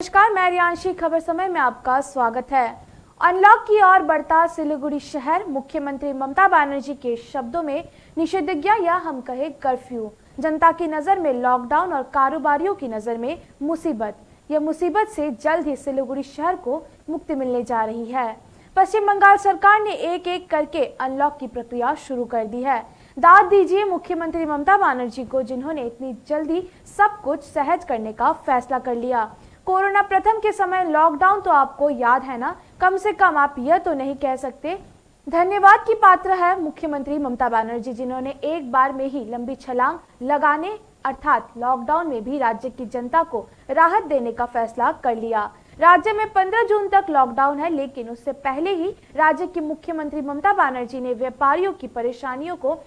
नमस्कार, मैं रियांशी। खबर समय में आपका स्वागत है। अनलॉक की ओर बढ़ता सिलीगुड़ी शहर। मुख्यमंत्री ममता बनर्जी के शब्दों में निषेधाज्ञा या हम कहे कर्फ्यू, जनता की नजर में लॉकडाउन और कारोबारियों की नजर में मुसीबत। यह मुसीबत से जल्द ही सिलीगुड़ी शहर को मुक्ति मिलने जा रही है। पश्चिम बंगाल सरकार ने एक एक करके अनलॉक की प्रक्रिया शुरू कर दी है। दाद दीजिए मुख्यमंत्री ममता बनर्जी को, जिन्होंने इतनी जल्दी सब कुछ सहज करने का फैसला कर लिया। कोरोना प्रथम के समय लॉकडाउन तो आपको याद है ना, कम से कम आप यह तो नहीं कह सकते। धन्यवाद की पात्र है मुख्यमंत्री ममता बनर्जी, जिन्होंने एक बार में ही लंबी छलांग लगाने अर्थात लॉकडाउन में भी राज्य की जनता को राहत देने का फैसला कर लिया। राज्य में 15 जून तक लॉकडाउन है, लेकिन उससे पहले ही राज्य की मुख्यमंत्री ममता बनर्जी ने व्यापारियों की परेशानियों को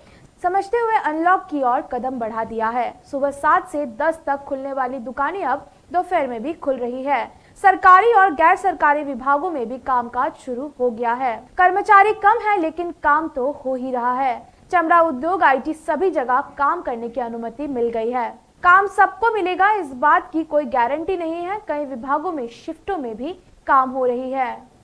समझते हुए अनलॉक की ओर कदम बढ़ा दिया है। सुबह 7 से 10 तक खुलने वाली दुकानें अब दोपहर में भी खुल रही है। सरकारी और गैर सरकारी विभागों में भी कामकाज शुरू हो गया है। कर्मचारी कम है, लेकिन काम तो हो ही रहा है। चमड़ा उद्योग, IT सभी जगह काम करने की अनुमति मिल गई है। काम सबको मिलेगा, इस बात की कोई गारंटी नहीं है। कई विभागों में शिफ्टों में भी काम हो रही है।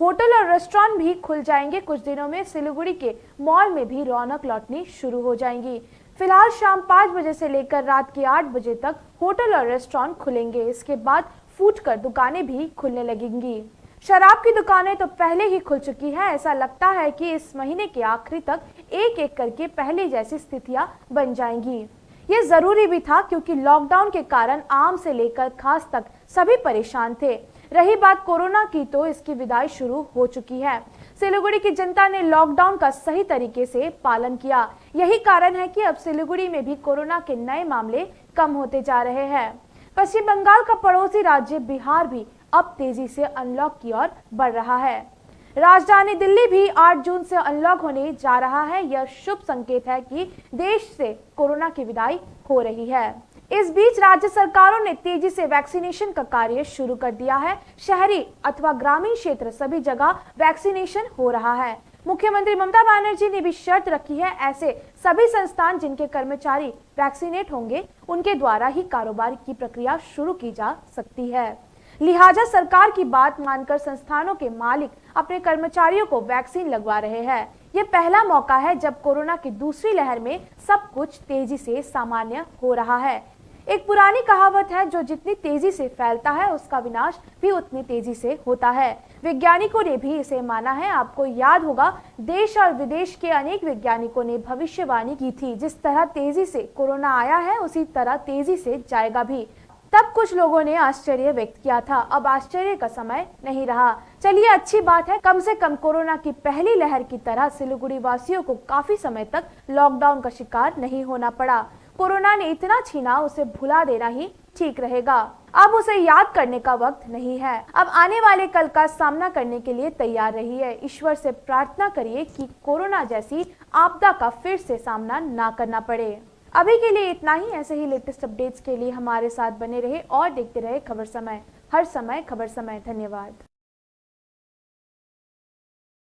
होटल और रेस्टोरेंट भी खुल जाएंगे। कुछ दिनों में सिलीगुड़ी के मॉल में भी रौनक लौटनी शुरू हो जाएंगी। फिलहाल शाम 5 बजे से लेकर रात के 8 बजे तक होटल और रेस्टोरेंट खुलेंगे। इसके बाद फूटकर दुकानें भी खुलने लगेंगी। शराब की दुकानें तो पहले ही खुल चुकी है। ऐसा लगता है कि इस महीने के आखिरी तक एक एक करके पहले जैसी स्थितियां बन जाएंगी। ये जरूरी भी था, क्योंकि लॉकडाउन के कारण आम से लेकर खास तक सभी परेशान थे। रही बात कोरोना की, तो इसकी विदाई शुरू हो चुकी है। सिलीगुड़ी की जनता ने लॉकडाउन का सही तरीके से पालन किया। यही कारण है कि अब सिलीगुड़ी में भी कोरोना के नए मामले कम होते जा रहे हैं। पश्चिम बंगाल का पड़ोसी राज्य बिहार भी अब तेजी से अनलॉक की ओर बढ़ रहा है। राजधानी दिल्ली भी 8 जून से अनलॉक होने जा रहा है। यह शुभ संकेत है कि देश से कोरोना की विदाई हो रही है। इस बीच राज्य सरकारों ने तेजी से वैक्सीनेशन का कार्य शुरू कर दिया है। शहरी अथवा ग्रामीण क्षेत्र सभी जगह वैक्सीनेशन हो रहा है। मुख्यमंत्री ममता बनर्जी ने भी शर्त रखी है, ऐसे सभी संस्थान जिनके कर्मचारी वैक्सीनेट होंगे, उनके द्वारा ही कारोबार की प्रक्रिया शुरू की जा सकती है। लिहाजा सरकार की बात मानकर संस्थानों के मालिक अपने कर्मचारियों को वैक्सीन लगवा रहे हैं। ये पहला मौका है जब कोरोना की दूसरी लहर में सब कुछ तेजी से सामान्य हो रहा है। एक पुरानी कहावत है, जो जितनी तेजी से फैलता है उसका विनाश भी उतनी तेजी से होता है। वैज्ञानिकों ने भी इसे माना है। आपको याद होगा, देश और विदेश के अनेक वैज्ञानिकों ने भविष्यवाणी की थी, जिस तरह तेजी से कोरोना आया है उसी तरह तेजी से जाएगा भी। तब कुछ लोगों ने आश्चर्य व्यक्त किया था, अब आश्चर्य का समय नहीं रहा। चलिए, अच्छी बात है, कम से कम कोरोना की पहली लहर की तरह सिलीगुड़ी वासियों को काफी समय तक लॉकडाउन का शिकार नहीं होना पड़ा। कोरोना ने इतना छीना, उसे भुला देना ही ठीक रहेगा। अब उसे याद करने का वक्त नहीं है। अब आने वाले कल का सामना करने के लिए तैयार रहिए। ईश्वर से प्रार्थना करिए कि कोरोना जैसी आपदा का फिर से सामना ना करना पड़े। अभी के लिए इतना ही। ऐसे ही लेटेस्ट अपडेट्स के लिए हमारे साथ बने रहे और देखते रहे खबर समय, हर समय खबर समय। धन्यवाद।